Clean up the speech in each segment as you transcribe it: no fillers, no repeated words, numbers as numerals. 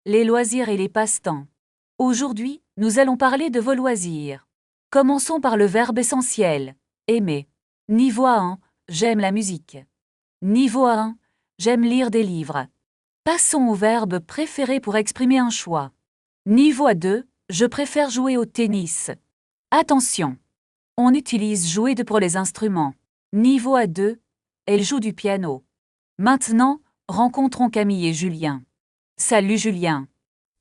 les loisirs et les passe-temps. Aujourd'hui, nous allons parler de vos loisirs. Commençons par le verbe essentiel, aimer. Niveau 1, j'aime la musique. Niveau 1, j'aime lire des livres. Passons au verbe préféré pour exprimer un choix. Niveau 2, je préfère jouer au tennis. Attention, on utilise jouer pour les instruments. Niveau A2, elle joue du piano. Maintenant, rencontrons Camille et Julien. Salut Julien.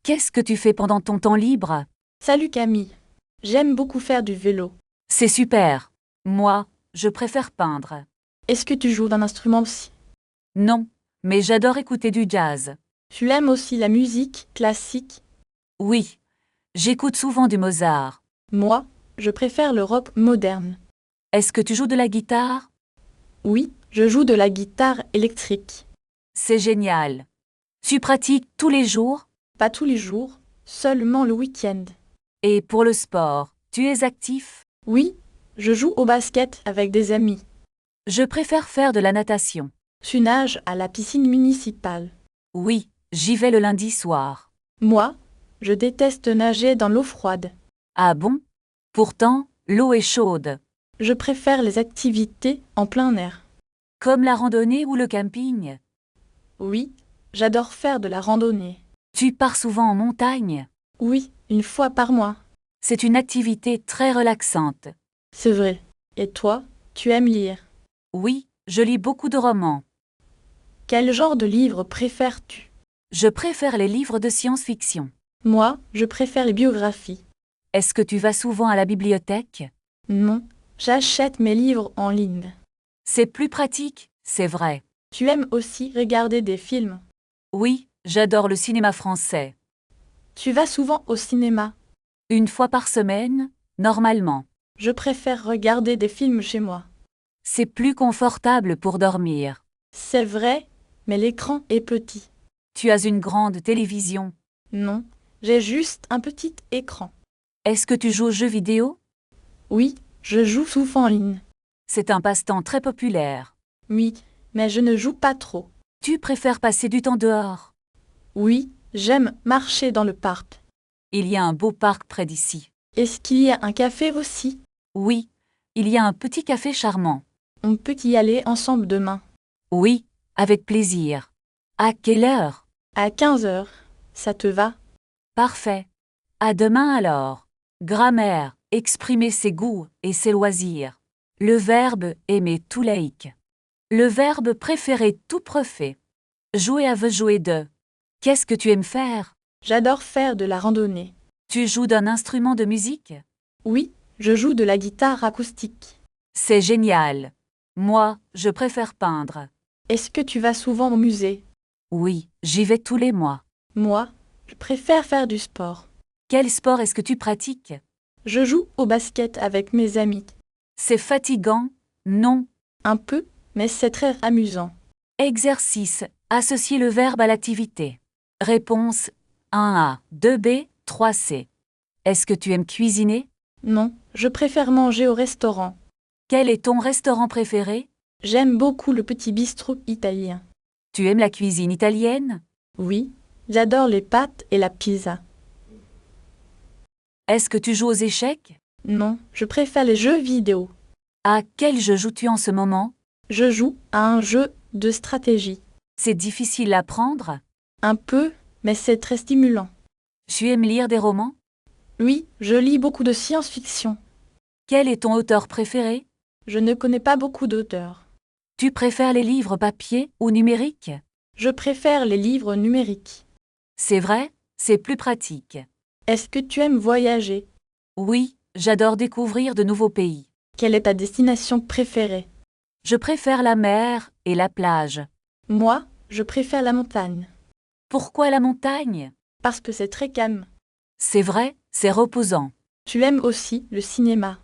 Qu'est-ce que tu fais pendant ton temps libre? Salut Camille. J'aime beaucoup faire du vélo. C'est super. Moi, je préfère peindre. Est-ce que tu joues d'un instrument aussi? Non, mais j'adore écouter du jazz. Tu aimes aussi la musique classique? Oui, j'écoute souvent du Mozart. Moi, je préfère le rock moderne. Est-ce que tu joues de la guitare? Oui, je joue de la guitare électrique. C'est génial. Tu pratiques tous les jours? Pas tous les jours, seulement le week-end. Et pour le sport, tu es actif? Oui, je joue au basket avec des amis. Je préfère faire de la natation. Tu nages à la piscine municipale. Oui, j'y vais le lundi soir. Moi, je déteste nager dans l'eau froide. Ah bon? Pourtant, l'eau est chaude. Je préfère les activités en plein air. Comme la randonnée ou le camping. Oui, j'adore faire de la randonnée. Tu pars souvent en montagne. Oui, une fois par mois. C'est une activité très relaxante. C'est vrai. Et toi, tu aimes lire? Oui, je lis beaucoup de romans. Quel genre de livre préfères-tu? Je préfère les livres de science-fiction. Moi, je préfère les biographies. Est-ce que tu vas souvent à la bibliothèque? Non, j'achète mes livres en ligne. C'est plus pratique, c'est vrai. Tu aimes aussi regarder des films? Oui, j'adore le cinéma français. Tu vas souvent au cinéma? Une fois par semaine, normalement. Je préfère regarder des films chez moi. C'est plus confortable pour dormir. C'est vrai, mais l'écran est petit. Tu as une grande télévision. Non, j'ai juste un petit écran. Est-ce que tu joues aux jeux vidéo? Oui, je joue souvent en ligne. C'est un passe-temps très populaire. Oui, mais je ne joue pas trop. Tu préfères passer du temps dehors? Oui, j'aime marcher dans le parc. Il y a un beau parc près d'ici. Est-ce qu'il y a un café aussi? Oui, il y a un petit café charmant. On peut y aller ensemble demain. Oui, avec plaisir. À quelle heure? À 15 heures. Ça te va? Parfait. À demain alors. Grammaire, exprimer ses goûts et ses loisirs. Le verbe aimer tout laïque. Le verbe préférer tout préfet. Jouer à veut jouer de. Qu'est-ce que tu aimes faire? J'adore faire de la randonnée. Tu joues d'un instrument de musique? Oui, je joue de la guitare acoustique. C'est génial. Moi, je préfère peindre. Est-ce que tu vas souvent au musée? Oui, j'y vais tous les mois. Moi, je préfère faire du sport. Quel sport est-ce que tu pratiques? Je joue au basket avec mes amis. C'est fatigant? Non. Un peu, mais c'est très amusant. Exercice. Associer le verbe à l'activité. Réponse 1A, 2B, 3C. Est-ce que tu aimes cuisiner? Non, je préfère manger au restaurant. Quel est ton restaurant préféré? J'aime beaucoup le petit bistrot italien. Tu aimes la cuisine italienne? Oui, j'adore les pâtes et la pizza. Est-ce que tu joues aux échecs? Non, je préfère les jeux vidéo. À quel jeu joues-tu en ce moment? Je joue à un jeu de stratégie. C'est difficile à apprendre? Un peu, mais c'est très stimulant. Tu aimes lire des romans? Oui, je lis beaucoup de science-fiction. Quel est ton auteur préféré? Je ne connais pas beaucoup d'auteurs. Tu préfères les livres papier ou numériques? Je préfère les livres numériques. C'est vrai, c'est plus pratique. Est-ce que tu aimes voyager? Oui, j'adore découvrir de nouveaux pays. Quelle est ta destination préférée? Je préfère la mer et la plage. Moi, je préfère la montagne. Pourquoi la montagne? Parce que c'est très calme. C'est vrai, c'est reposant. Tu aimes aussi le cinéma.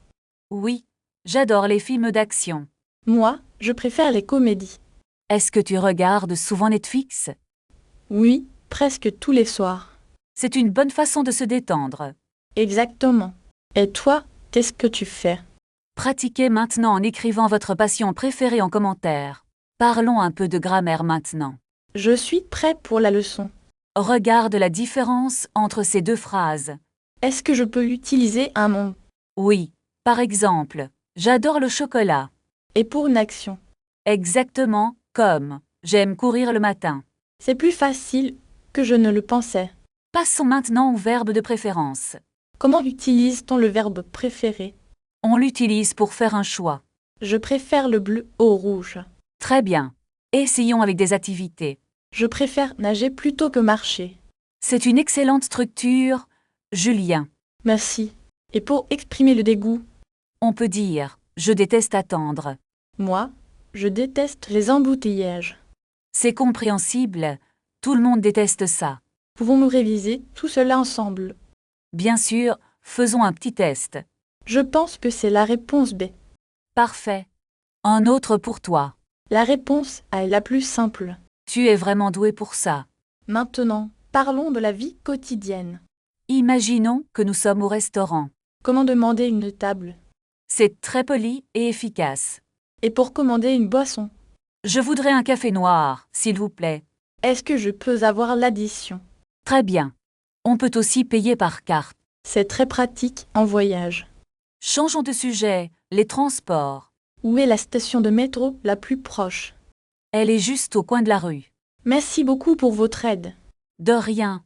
Oui, j'adore les films d'action. Moi, je préfère les comédies. Est-ce que tu regardes souvent Netflix? Oui, presque tous les soirs. C'est une bonne façon de se détendre. Exactement. Et toi, qu'est-ce que tu fais? Pratiquez maintenant en écrivant votre passion préférée en commentaire. Parlons un peu de grammaire maintenant. Je suis prêt pour la leçon. Regarde la différence entre ces deux phrases. Est-ce que je peux l'utiliser un moment Oui, par exemple, j'adore le chocolat. et pour une action? Exactement comme j'aime courir le matin. C'est plus facile que je ne le pensais. Passons maintenant au verbe de préférence. Comment utilise-t-on le verbe préféré? On l'utilise pour faire un choix. Je préfère le bleu au rouge. Très bien. Essayons avec des activités. Je préfère nager plutôt que marcher. C'est une excellente structure, Julien. Merci. Et pour exprimer le dégoût, On peut dire je déteste attendre. moi, je déteste les embouteillages. C'est compréhensible, tout le monde déteste ça. Pouvons-nous réviser tout cela ensemble? Bien sûr, faisons un petit test. Je pense que c'est la réponse B. Parfait. Un autre pour toi. La réponse A est la plus simple. Tu es vraiment doué pour ça. Maintenant, parlons de la vie quotidienne. Imaginons que nous sommes au restaurant. Comment demander une table? C'est très poli et efficace. Et pour commander une boisson, Je voudrais un café noir, s'il vous plaît. est-ce que je peux avoir l'addition? Très bien. On peut aussi payer par carte. C'est très pratique en voyage. Changeons de sujet, les transports. Où est la station de métro la plus proche? Elle est juste au coin de la rue. Merci beaucoup pour votre aide. De rien.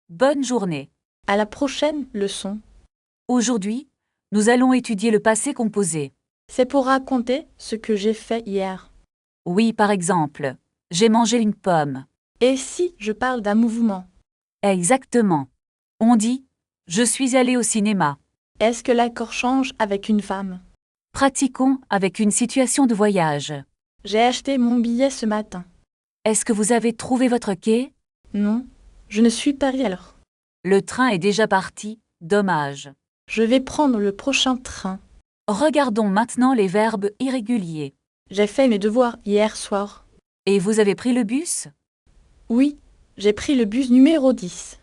Bonne journée. À la prochaine leçon. Aujourd'hui, nous allons étudier le passé composé. C'est pour raconter ce que j'ai fait hier. Oui, par exemple, j'ai mangé une pomme. Et si je parle d'un mouvement? Exactement. On dit je suis allé au cinéma. Est-ce que l'accord change avec une femme? Pratiquons avec une situation de voyage. J'ai acheté mon billet ce matin. Est-ce que vous avez trouvé votre quai? Non, je ne suis pas allée alors. Le train est déjà parti, dommage. Je vais prendre le prochain train. Regardons maintenant les verbes irréguliers. J'ai fait mes devoirs hier soir. Et vous avez pris le bus? Oui, j'ai pris le bus numéro 10.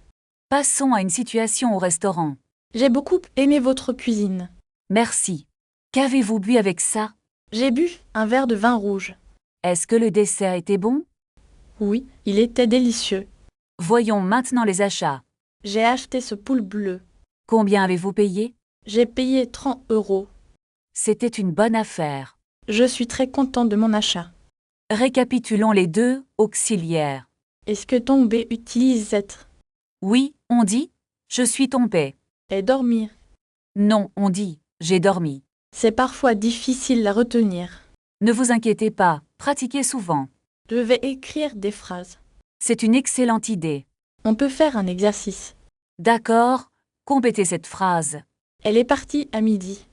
Passons à une situation au restaurant. J'ai beaucoup aimé votre cuisine. Merci. Qu'avez-vous bu avec ça? J'ai bu un verre de vin rouge. Est-ce que le dessert était bon? Oui, il était délicieux. Voyons maintenant les achats. J'ai acheté ce poule bleu. Combien avez-vous payé? J'ai payé 30 €. C'était une bonne affaire. Je suis très content de mon achat. Récapitulons les deux auxiliaires. Est-ce que tomber utilise être Oui, on dit je suis tombé. et dormir? Non, on dit j'ai dormi. C'est parfois difficile à retenir. Ne vous inquiétez pas, pratiquez souvent. Je vais écrire des phrases. C'est une excellente idée. On peut faire un exercice. D'accord, complétez cette phrase. Elle est partie à midi.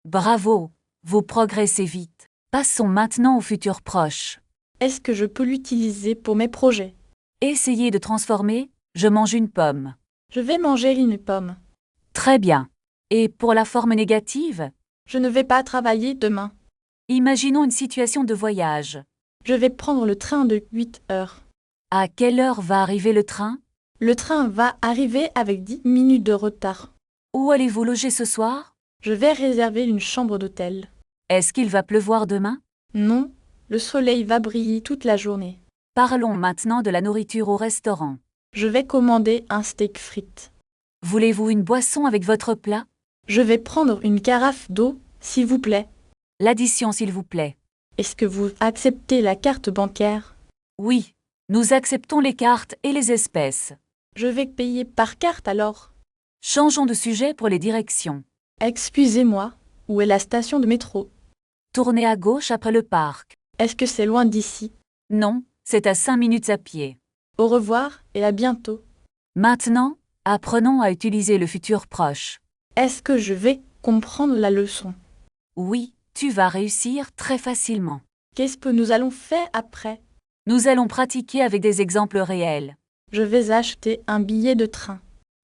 Bravo, vous progressez vite. Passons maintenant au futur proche. Est-ce que je peux l'utiliser pour mes projets? Essayez de transformer je mange une pomme. Je vais manger une pomme. Très bien. Et pour la forme négative? Je ne vais pas travailler demain. Imaginons une situation de voyage. Je vais prendre le train de 8 heures. À quelle heure va arriver le train? Le train va arriver avec 10 minutes de retard. Où allez-vous loger ce soir? Je vais réserver une chambre d'hôtel. Est-ce qu'il va pleuvoir demain? Non, le soleil va briller toute la journée. Parlons maintenant de la nourriture au restaurant. Je vais commander un steak frites. Voulez-vous une boisson avec votre plat? Je vais prendre une carafe d'eau, s'il vous plaît. L'addition, s'il vous plaît. Est-ce que vous acceptez la carte bancaire? Oui, nous acceptons les cartes et les espèces. Je vais payer par carte alors. Changeons de sujet pour les directions. Excusez-moi, où est la station de métro? Tournez à gauche après le parc. Est-ce que c'est loin d'ici? Non, c'est à 5 minutes à pied. Au revoir et à bientôt. Maintenant, apprenons à utiliser le futur proche. Est-ce que je vais comprendre la leçon? Oui, tu vas réussir très facilement. Qu'est-ce que nous allons faire après? Nous allons pratiquer avec des exemples réels. Je vais acheter un billet de train.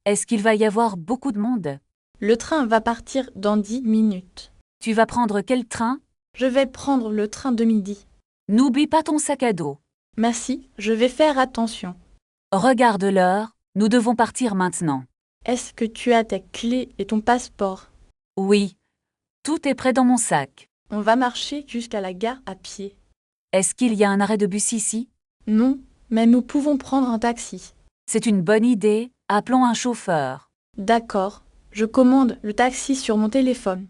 Est-ce qu'il va y avoir beaucoup de monde? Le train va partir dans 10 minutes. Tu vas prendre quel train? Je vais prendre le train de midi. N'oublie pas ton sac à dos. Merci, je vais faire attention. Regarde l'heure, nous devons partir maintenant. Est-ce que tu as tes clés et ton passeport? Oui, tout est prêt dans mon sac. On va marcher jusqu'à la gare à pied. Est-ce qu'il y a un arrêt de bus ici? Non, mais nous pouvons prendre un taxi. C'est une bonne idée, appelons un chauffeur. D'accord. Je commande le taxi sur mon téléphone.